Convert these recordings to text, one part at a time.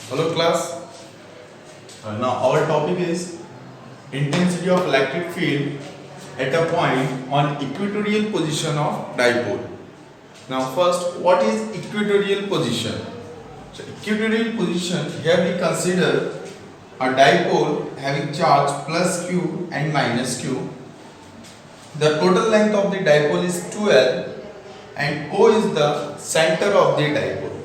Hello class. Now our topic is intensity of electric field at a point on equatorial position of dipole. Now first, what is equatorial position? So equatorial position, here we consider a dipole having charge plus q and minus q. The total length of the dipole is 2L and O is the center of the dipole.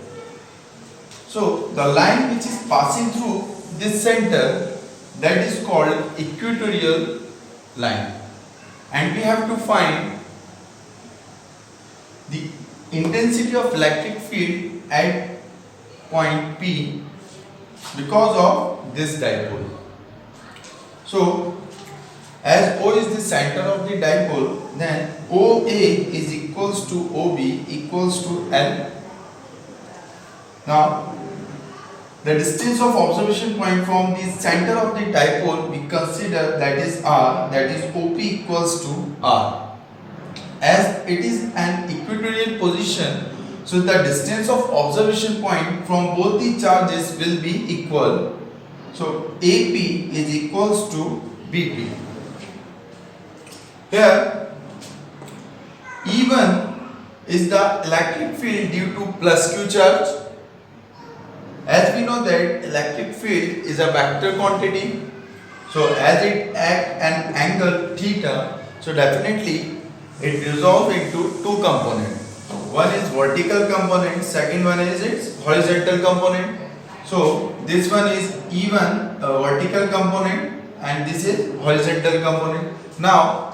So the line which is passing through this center, that is called equatorial line, and we have to find the intensity of electric field at point P because of this dipole. So as O is the center of the dipole, then OA is equals to OB equals to L. Now the distance of observation point from the center of the dipole we consider, that is R, that is OP equals to R. As it is an equatorial position, so the distance of observation point from both the charges will be equal. So AP is equals to BP. Here E1 is the electric field due to plus Q charge. As we know that electric field is a vector quantity, so as it acts an angle theta, so definitely it resolves into two components. One is vertical component, second one is its horizontal component. So this one is E1 vertical component and this is horizontal component. Now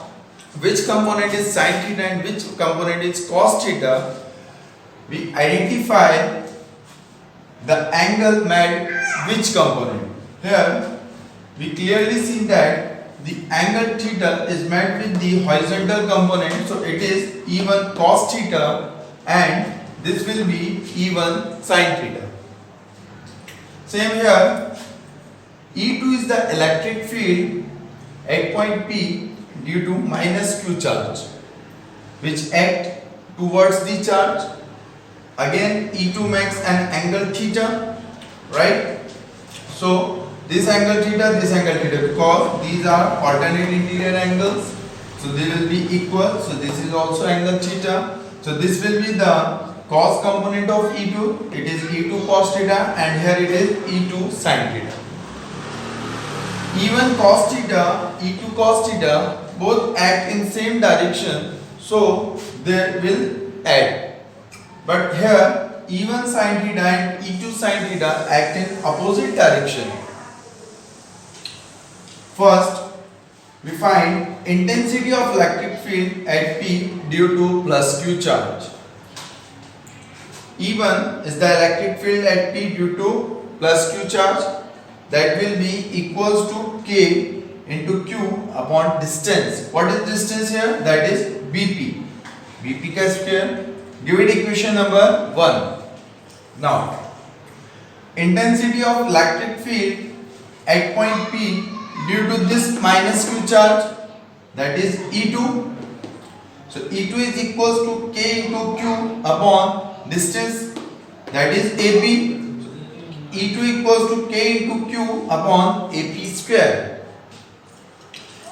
which component is sin theta and which component is cos theta? We identify the angle made which component. Here we clearly see that the angle theta is made with the horizontal component, so it is E1 cos theta and this will be E1 sin theta. Same here, E2 is the electric field at point P due to minus Q charge which act towards the charge. Again E2 makes an angle theta, right? So this angle theta because these are alternate interior angles, so they will be equal. So this is also angle theta. So this will be the cos component of E2. It is E2 cos theta and here it is E2 sin theta. E1 cos theta, E2 cos theta both act in same direction, so they will add. But here E1 sin theta and E2 sin theta act in opposite direction. First, we find intensity of electric field at P due to plus Q charge. E1 is the electric field at P due to plus Q charge, that will be equals to K into Q upon distance. What is distance here? That is BP. BP का square. Give it equation number 1. Now, intensity of electric field at point P due to this minus Q charge, that is E2. So E2 is equals to K into Q upon distance, that is AP. E2 equals to K into Q upon AP square.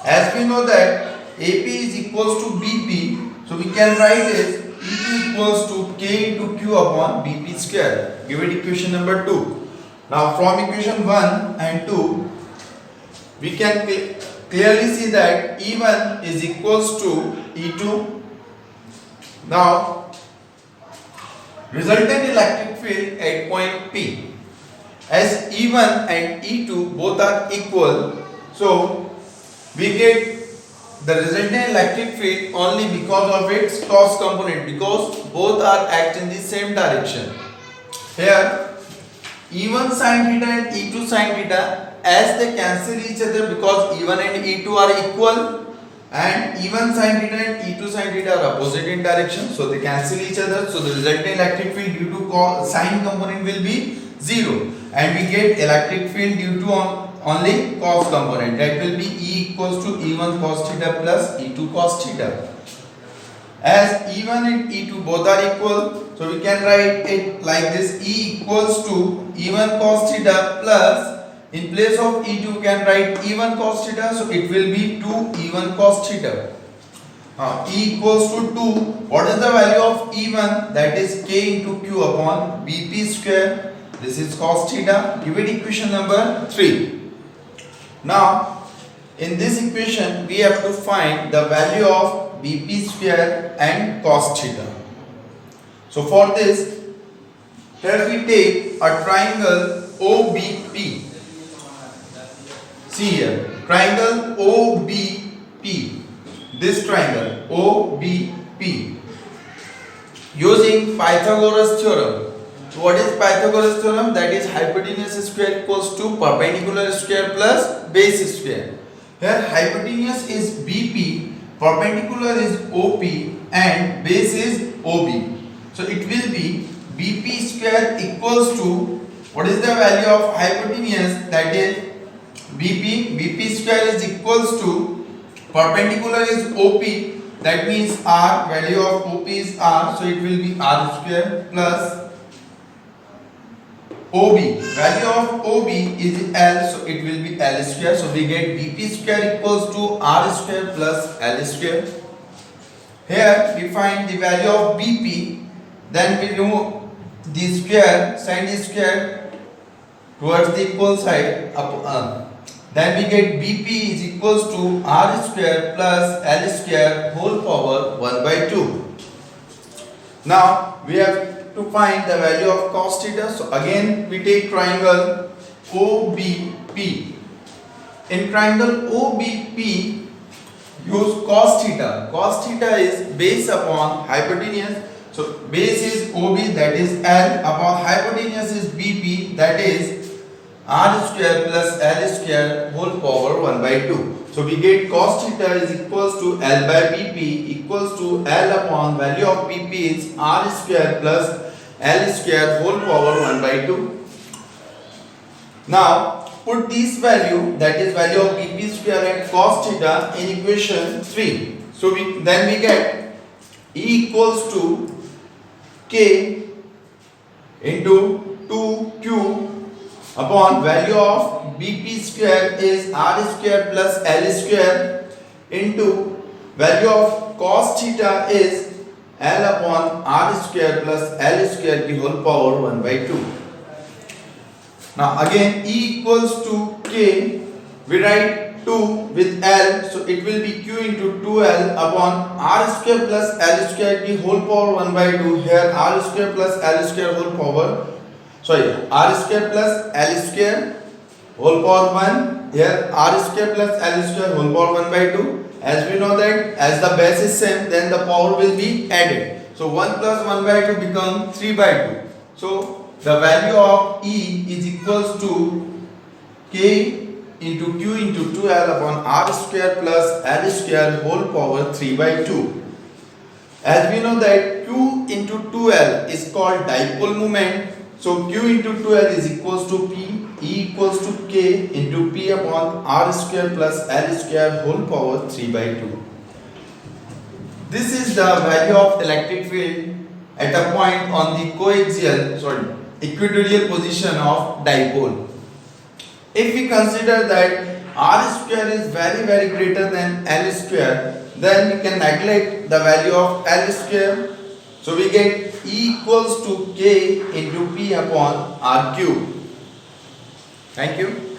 As we know that AP is equals to BP, so we can write as E2 equals to K into Q upon BP square. Give it equation number 2. Now from equation 1 and 2, we can clearly see that E1 is equals to E2. Now resultant electric field at point P. As E1 and E2 both are equal, so we get the resultant electric field only because of its cos component, because both are act in the same direction. Here E1 sin theta and E2 sin theta, as they cancel each other because E1 and E2 are equal and E1 sin theta and E2 sin theta are opposite in direction, so they cancel each other. So the resultant electric field due to sin component will be 0 and we get electric field due to only cos component, that will be E equals to E1 cos theta plus E2 cos theta. As E1 and E2 both are equal, so we can write it like this: E equals to E1 cos theta plus, in place of E2 we can write E1 cos theta, so it will be 2 E1 cos theta. E equals to 2. What is the value of E1? That is K into Q upon BP square. This is cos theta. Give it equation number 3. Now, in this equation, we have to find the value of BP square and cos theta. So, for this, here we take a triangle OBP. See here, triangle OBP. This triangle OBP using Pythagoras theorem. So what is Pythagoras theorem? That is hypotenuse square equals to perpendicular square plus base square. Here hypotenuse is BP, perpendicular is OP and base is OB. So it will be BP square equals to, what is the value of hypotenuse? That is BP square is equals to, perpendicular is OP, that means R, value of OP is R, so it will be R square plus OB, value of OB is L, so it will be L square, so we get BP square equals to R square plus L square. Here we find the value of BP, then we remove the square, sign the square towards the equal side, then we get BP is equals to R square plus L square whole power 1 by 2. Now we have to find the value of cos theta. So again we take triangle OBP. In triangle OBP, use cos theta. Cos theta is base upon hypotenuse. So base is OB, that is L, upon hypotenuse is BP, that is R square plus L square whole power 1 by 2. So we get cos theta is equals to L by BP equals to L upon value of BP is R square plus L square whole power 1 by 2. Now put this value, that is value of BP square and cos theta, in equation 3. So then we get E equals to K into 2Q upon value of BP square is R square plus L square into value of cos theta is L upon R square plus L square the whole power 1 by 2. Now again E equals to K, we write 2 with L, so it will be Q into 2L upon R square plus L square the whole power 1 by 2. Here R square plus L square whole power, R square plus L square whole power 1. Here R square plus L square whole power 1 by 2. As we know that as the base is same, then the power will be added. So 1 plus 1 by 2 become 3 by 2. So the value of E is equals to K into Q into 2L upon R square plus L square whole power 3 by 2. As we know that Q into 2L is called dipole moment. So Q into 2L is equals to P, E equals to K into P upon R square plus L square whole power 3 by 2. This is the value of electric field at a point on the equatorial position of dipole. If we consider that R square is very greater than L square, then we can neglect the value of L square. So we get E equals to K into P upon R cube. Thank you.